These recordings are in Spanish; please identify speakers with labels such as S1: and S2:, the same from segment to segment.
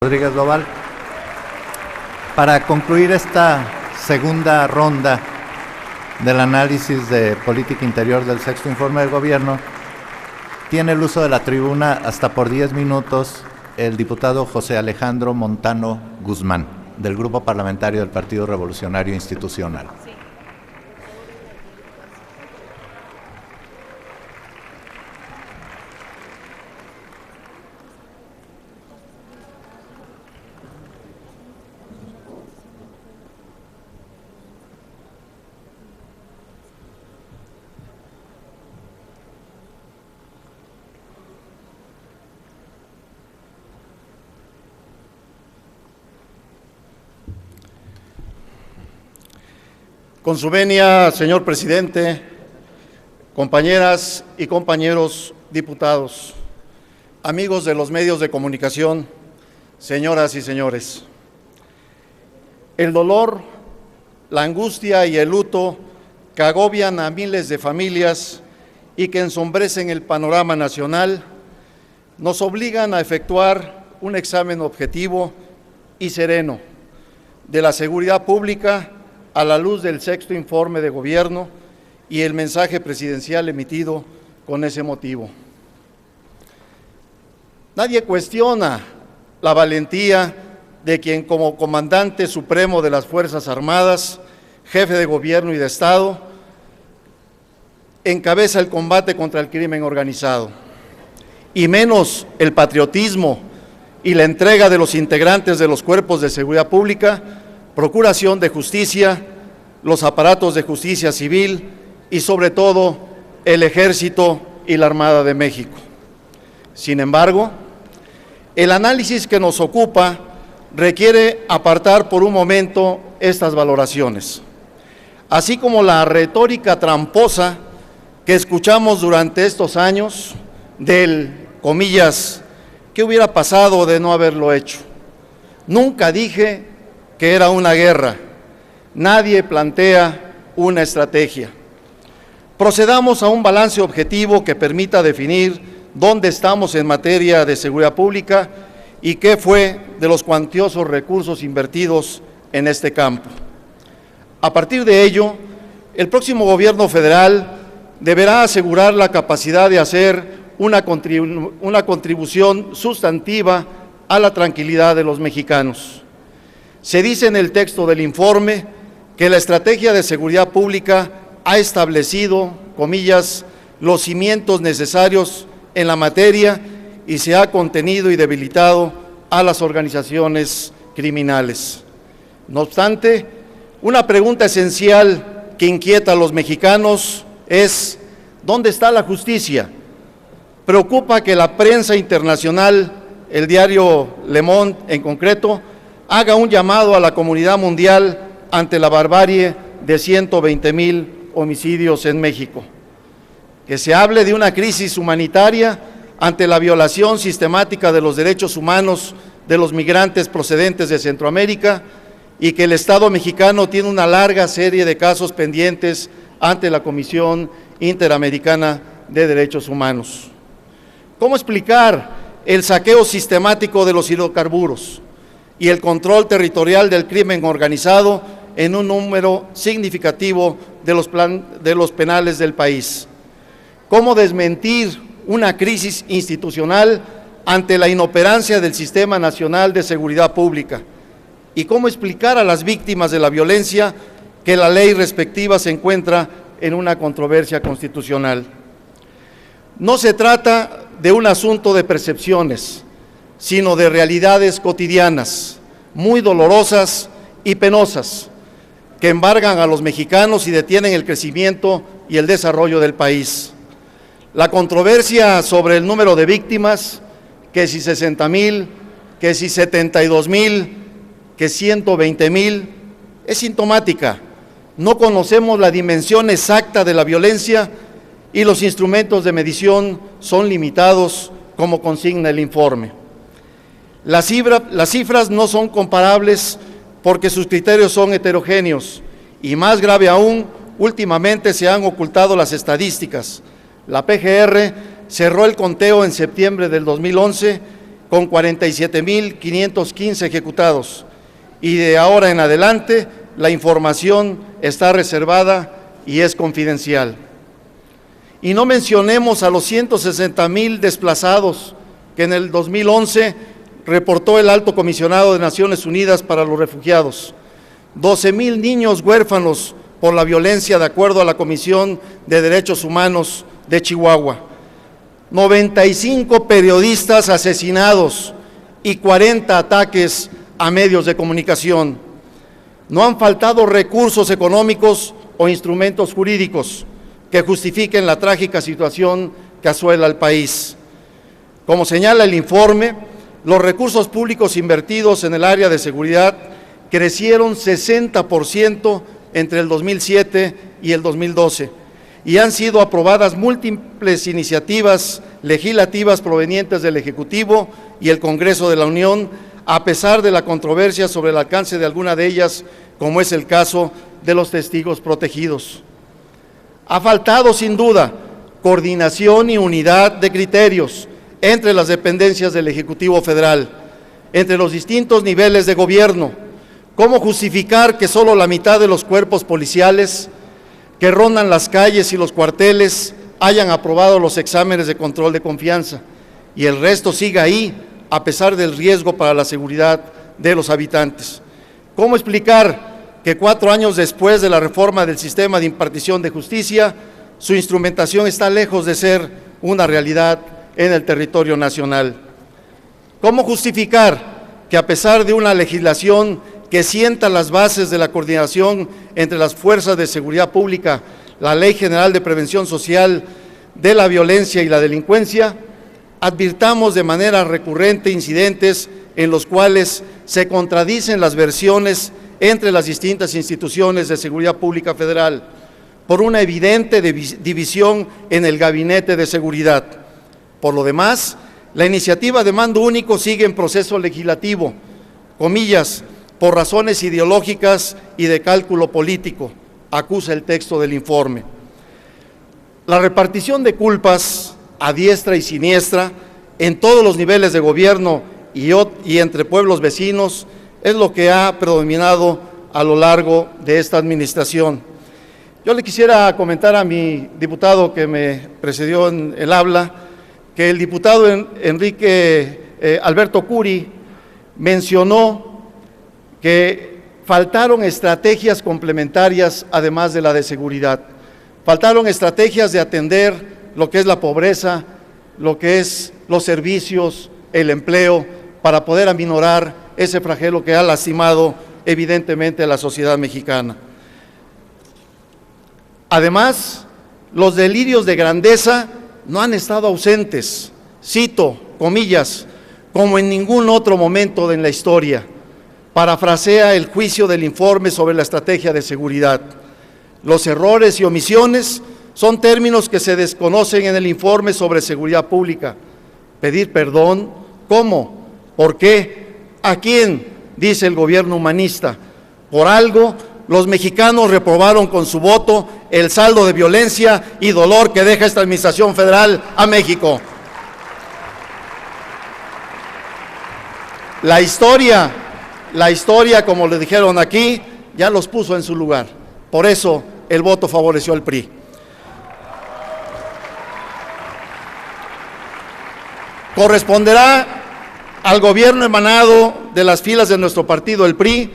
S1: Rodríguez Doval. Para concluir esta segunda ronda del análisis de política interior del sexto informe del gobierno, tiene el uso de la tribuna hasta por 10 minutos el diputado José Alejandro Montano Guzmán, del Grupo Parlamentario del Partido Revolucionario Institucional.
S2: Con su venia, señor presidente, compañeras y compañeros diputados, amigos de los medios de comunicación, señoras y señores. El dolor, la angustia y el luto que agobian a miles de familias y que ensombrecen el panorama nacional, nos obligan a efectuar un examen objetivo y sereno de la seguridad pública a la luz del sexto informe de gobierno y el mensaje presidencial emitido con ese motivo. Nadie cuestiona la valentía de quien como comandante supremo de las Fuerzas Armadas, jefe de gobierno y de Estado, encabeza el combate contra el crimen organizado, y menos el patriotismo y la entrega de los integrantes de los cuerpos de seguridad pública, Procuración de Justicia, los aparatos de justicia civil y sobre todo el Ejército y la Armada de México. Sin embargo, el análisis que nos ocupa requiere apartar por un momento estas valoraciones, así como la retórica tramposa que escuchamos durante estos años del, comillas, ¿qué hubiera pasado de no haberlo hecho? Nunca dije que era una guerra. Nadie plantea una estrategia. Procedamos a un balance objetivo que permita definir dónde estamos en materia de seguridad pública y qué fue de los cuantiosos recursos invertidos en este campo. A partir de ello, el próximo gobierno federal deberá asegurar la capacidad de hacer una contribución sustantiva a la tranquilidad de los mexicanos. Se dice en el texto del informe que la estrategia de seguridad pública ha establecido, comillas, los cimientos necesarios en la materia y se ha contenido y debilitado a las organizaciones criminales. No obstante, una pregunta esencial que inquieta a los mexicanos es: ¿dónde está la justicia? Preocupa que la prensa internacional, el diario Le Monde en concreto, haga un llamado a la comunidad mundial ante la barbarie de 120,000 homicidios en México. Que se hable de una crisis humanitaria ante la violación sistemática de los derechos humanos de los migrantes procedentes de Centroamérica y que el Estado mexicano tiene una larga serie de casos pendientes ante la Comisión Interamericana de Derechos Humanos. ¿Cómo explicar el saqueo sistemático de los hidrocarburos y el control territorial del crimen organizado en un número significativo de los penales del país? ¿Cómo desmentir una crisis institucional ante la inoperancia del Sistema Nacional de Seguridad Pública? ¿Y cómo explicar a las víctimas de la violencia que la ley respectiva se encuentra en una controversia constitucional? No se trata de un asunto de percepciones, sino de realidades cotidianas, muy dolorosas y penosas, que embargan a los mexicanos y detienen el crecimiento y el desarrollo del país. La controversia sobre el número de víctimas, que si 60,000, que si 72,000, que 120,000, es sintomática. No conocemos la dimensión exacta de la violencia y los instrumentos de medición son limitados, como consigna el informe. Las cifras no son comparables porque sus criterios son heterogéneos y, más grave aún, últimamente se han ocultado las estadísticas. La PGR cerró el conteo en septiembre del 2011 con 47.515 ejecutados. Y de ahora en adelante, la información está reservada y es confidencial. Y no mencionemos a los 160,000 desplazados que en el 2011 reportó el Alto Comisionado de Naciones Unidas para los Refugiados. 12,000 niños huérfanos por la violencia, de acuerdo a la Comisión de Derechos Humanos de Chihuahua. 95 periodistas asesinados y 40 ataques a medios de comunicación. No han faltado recursos económicos o instrumentos jurídicos que justifiquen la trágica situación que asuela al país. Como señala el informe, los recursos públicos invertidos en el área de seguridad crecieron 60% entre el 2007 y el 2012 y han sido aprobadas múltiples iniciativas legislativas provenientes del Ejecutivo y el Congreso de la Unión, a pesar de la controversia sobre el alcance de alguna de ellas, como es el caso de los testigos protegidos. Ha faltado, sin duda, coordinación y unidad de criterios entre las dependencias del Ejecutivo Federal, entre los distintos niveles de gobierno. ¿Cómo justificar que solo la mitad de los cuerpos policiales que rondan las calles y los cuarteles hayan aprobado los exámenes de control de confianza y el resto siga ahí a pesar del riesgo para la seguridad de los habitantes? ¿Cómo explicar que 4 años después de la reforma del sistema de impartición de justicia, su instrumentación está lejos de ser una realidad en el territorio nacional? ¿Cómo justificar que a pesar de una legislación que sienta las bases de la coordinación entre las fuerzas de seguridad pública, la Ley General de Prevención Social de la Violencia y la Delincuencia, advirtamos de manera recurrente incidentes en los cuales se contradicen las versiones entre las distintas instituciones de seguridad pública federal por una evidente división en el Gabinete de Seguridad? Por lo demás, la iniciativa de mando único sigue en proceso legislativo, comillas, por razones ideológicas y de cálculo político, acusa el texto del informe. La repartición de culpas a diestra y siniestra en todos los niveles de gobierno y entre pueblos vecinos es lo que ha predominado a lo largo de esta administración. Yo le quisiera comentar a mi diputado que me precedió en el habla, que el diputado Alberto Curi mencionó que faltaron estrategias complementarias además de la de seguridad. Faltaron estrategias de atender lo que es la pobreza, lo que es los servicios, el empleo, para poder aminorar ese flagelo que ha lastimado evidentemente a la sociedad mexicana. Además, los delirios de grandeza no han estado ausentes, cito, comillas, como en ningún otro momento en la historia. Parafrasea el juicio del informe sobre la estrategia de seguridad. Los errores y omisiones son términos que se desconocen en el informe sobre seguridad pública. Pedir perdón, ¿cómo? ¿Por qué? ¿A quién? Dice el gobierno humanista. Por algo, los mexicanos reprobaron con su voto el saldo de violencia y dolor que deja esta administración federal a México. La historia, como le dijeron aquí, ya los puso en su lugar. Por eso el voto favoreció al PRI. Corresponderá al gobierno emanado de las filas de nuestro partido, el PRI,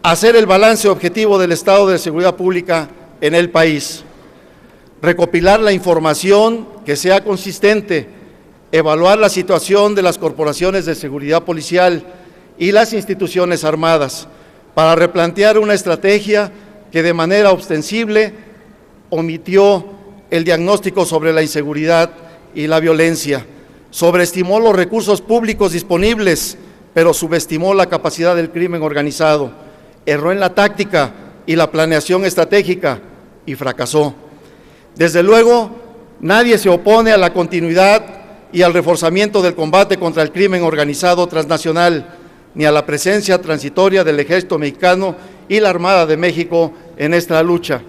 S2: hacer el balance objetivo del estado de seguridad pública en el país, recopilar la información que sea consistente, evaluar la situación de las corporaciones de seguridad policial y las instituciones armadas para replantear una estrategia que de manera ostensible omitió el diagnóstico sobre la inseguridad y la violencia, sobreestimó los recursos públicos disponibles, pero subestimó la capacidad del crimen organizado, erró en la táctica y la planeación estratégica y fracasó. Desde luego, nadie se opone a la continuidad y al reforzamiento del combate contra el crimen organizado transnacional, ni a la presencia transitoria del Ejército Mexicano y la Armada de México en esta lucha.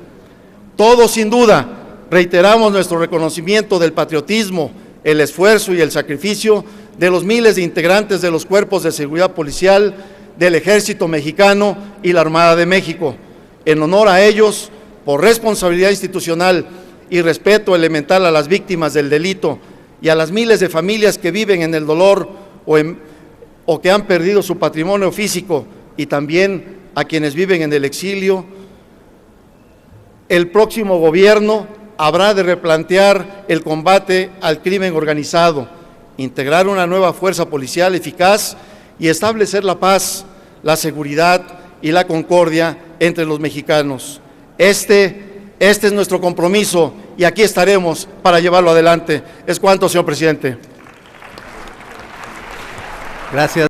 S2: Todos, sin duda, reiteramos nuestro reconocimiento del patriotismo, el esfuerzo y el sacrificio de los miles de integrantes de los cuerpos de seguridad policial, del Ejército Mexicano y la Armada de México. En honor a ellos, por responsabilidad institucional y respeto elemental a las víctimas del delito y a las miles de familias que viven en el dolor o que han perdido su patrimonio físico, y también a quienes viven en el exilio, el próximo gobierno habrá de replantear el combate al crimen organizado, integrar una nueva fuerza policial eficaz y establecer la paz, la seguridad y la concordia entre los mexicanos. Este es nuestro compromiso y aquí estaremos para llevarlo adelante. Es cuanto, señor presidente.
S1: Gracias.